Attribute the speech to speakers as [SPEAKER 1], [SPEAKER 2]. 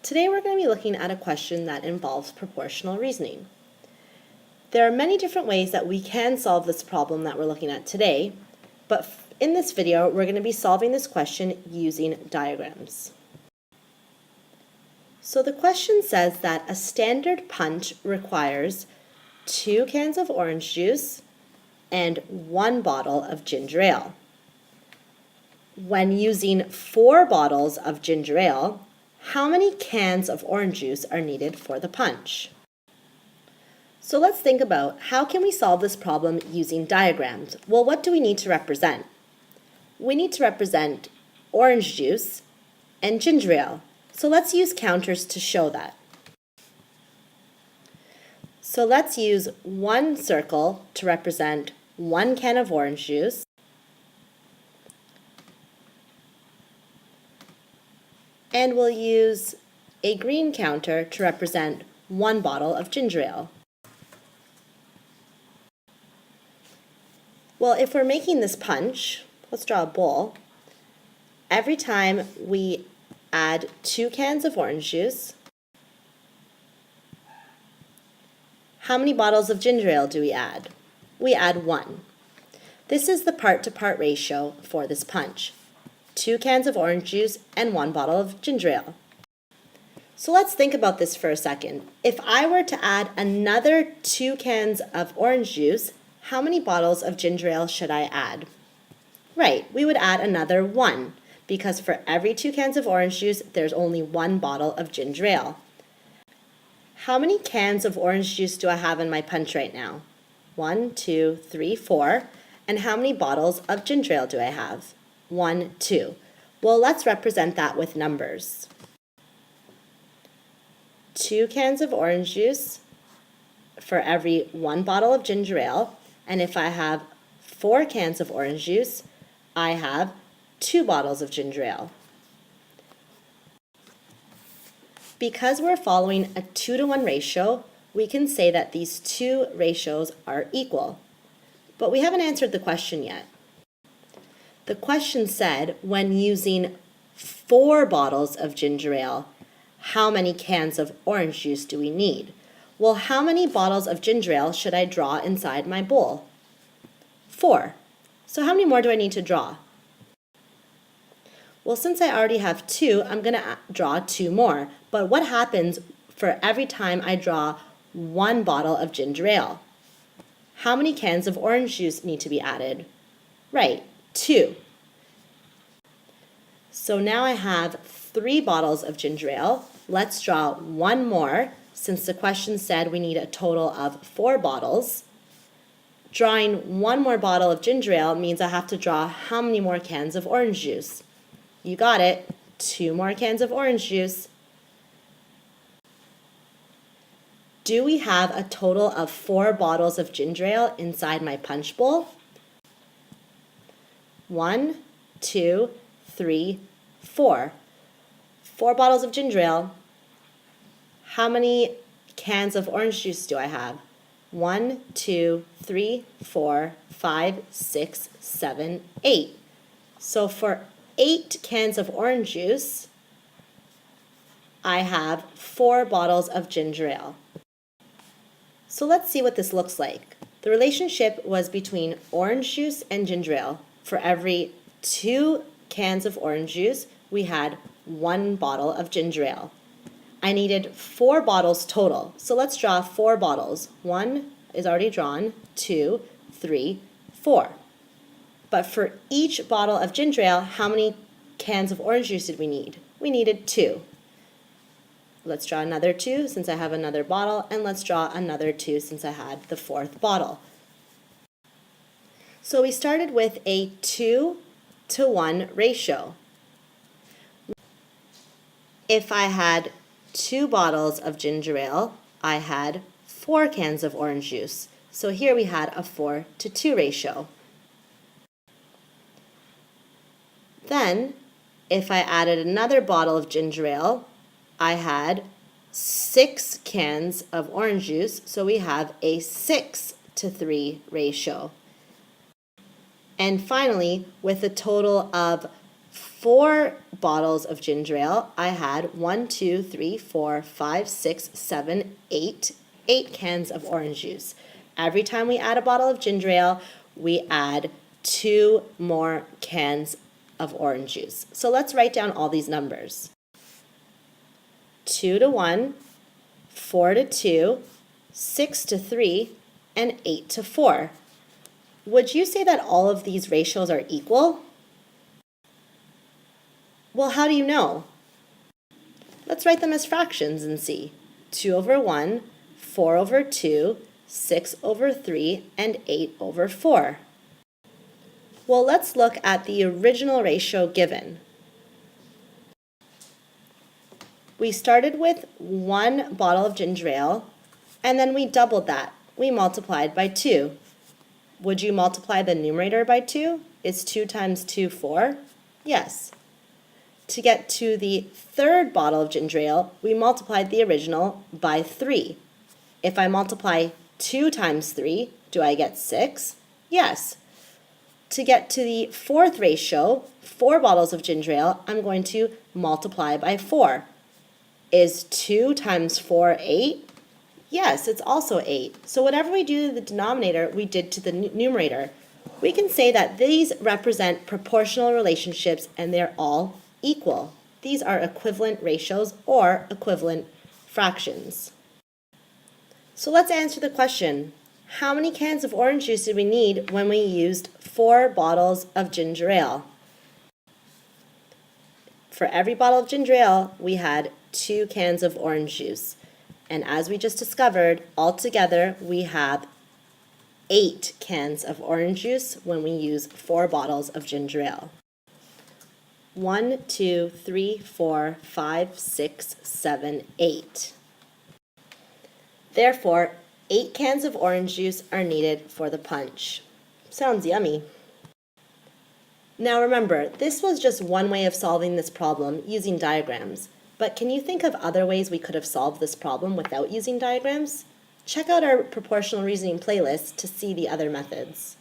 [SPEAKER 1] Today we're going to be looking at a question that involves proportional reasoning. There are many different ways that we can solve this problem that we're looking at today, but in this video we're going to be solving this question using diagrams. So the question says that a standard punch requires 2 cans of orange juice and 1 bottle of ginger ale. When using 4 bottles of ginger ale, how many cans of orange juice are needed for the punch? So let's think about how can we solve this problem using diagrams. Well, what do we need to represent? We need to represent orange juice and ginger ale. So let's use counters to show that. So let's use one circle to represent 1 can of orange juice, and we'll use a green counter to represent 1 bottle of ginger ale. Well, if we're making this punch, let's draw a bowl. Every time we add 2 cans of orange juice, how many bottles of ginger ale do we add? We add 1. This is the part-to-part ratio for this punch. 2 cans of orange juice and 1 bottle of ginger ale. So let's think about this for a second. If I were to add another 2 cans of orange juice, how many bottles of ginger ale should I add? Right, we would add another 1, because for every 2 cans of orange juice, there's only 1 bottle of ginger ale. How many cans of orange juice do I have in my punch right now? 1, 2, 3, 4. And how many bottles of ginger ale do I have? 1, 2. Well, let's represent that with numbers. 2 cans of orange juice for every 1 bottle of ginger ale. And if I have 4 cans of orange juice, I have 2 bottles of ginger ale. Because we're following a 2-to-1 ratio, we can say that these 2 ratios are equal. But we haven't answered the question yet. The question said, when using 4 bottles of ginger ale, how many cans of orange juice do we need? Well, how many bottles of ginger ale should I draw inside my bowl? 4. So how many more do I need to draw? Well, since I already have 2, I'm going to draw 2 more. But what happens for every time I draw 1 bottle of ginger ale? How many cans of orange juice need to be added? Right, 2. So now I have 3 bottles of ginger ale. Let's draw 1 more, since the question said we need a total of 4 bottles. Drawing 1 more bottle of ginger ale means I have to draw how many more cans of orange juice? You got it, 2 more cans of orange juice. Do we have a total of 4 bottles of ginger ale inside my punch bowl? 1, 2, 3, 4. 4 bottles of ginger ale. How many cans of orange juice do I have? 1, 2, 3, 4, 5, 6, 7, 8. So for 8 cans of orange juice, I have 4 bottles of ginger ale. So let's see what this looks like. The relationship was between orange juice and ginger ale. For every 2 cans of orange juice, we had 1 bottle of ginger ale. I needed 4 bottles total. So let's draw 4 bottles. 1 is already drawn, 2, 3, 4. But for each bottle of ginger ale, how many cans of orange juice did we need? We needed 2. Let's draw another 2 since I have another bottle, and let's draw another 2 since I had the 4th bottle. So we started with a 2-to-1 ratio. If I had 2 bottles of ginger ale, I had 4 cans of orange juice. So here we had a 4-to-2 ratio. Then, if I added another bottle of ginger ale, I had 6 cans of orange juice, so we have a 6-to-3 ratio. And finally, with a total of 4 bottles of ginger ale, I had 1, 2, 3, 4, 5, 6, 7, 8, 8 cans of orange juice. Every time we add a bottle of ginger ale, we add 2 more cans of orange juice. So let's write down all these numbers. 2 to 1, 4 to 2, 6 to 3, and 8 to 4. Would you say that all of these ratios are equal? Well, how do you know? Let's write them as fractions and see. 2 over 1, 4 over 2, 6 over 3, and 8 over 4. Well, let's look at the original ratio given. We started with 1 bottle of ginger ale, and then we doubled that. We multiplied by 2. Would you multiply the numerator by 2? Is 2 times 2 4? Yes. To get to the 3rd bottle of ginger ale, we multiplied the original by 3. If I multiply 2 times 3, do I get 6? Yes. To get to the 4th ratio, 4 bottles of ginger ale, I'm going to multiply by 4. Is 2 times 4 8? Yes, it's also 8. So whatever we do to the denominator, we did to the numerator. We can say that these represent proportional relationships and they're all equal. These are equivalent ratios or equivalent fractions. So let's answer the question. How many cans of orange juice did we need when we used 4 bottles of ginger ale? For every bottle of ginger ale, we had 2 cans of orange juice. And as we just discovered, altogether we have 8 cans of orange juice when we use 4 bottles of ginger ale. 1, 2, 3, 4, 5, 6, 7, 8. Therefore, 8 cans of orange juice are needed for the punch. Sounds yummy. Now remember, this was just one way of solving this problem using diagrams. But can you think of other ways we could have solved this problem without using diagrams? Check out our proportional reasoning playlist to see the other methods.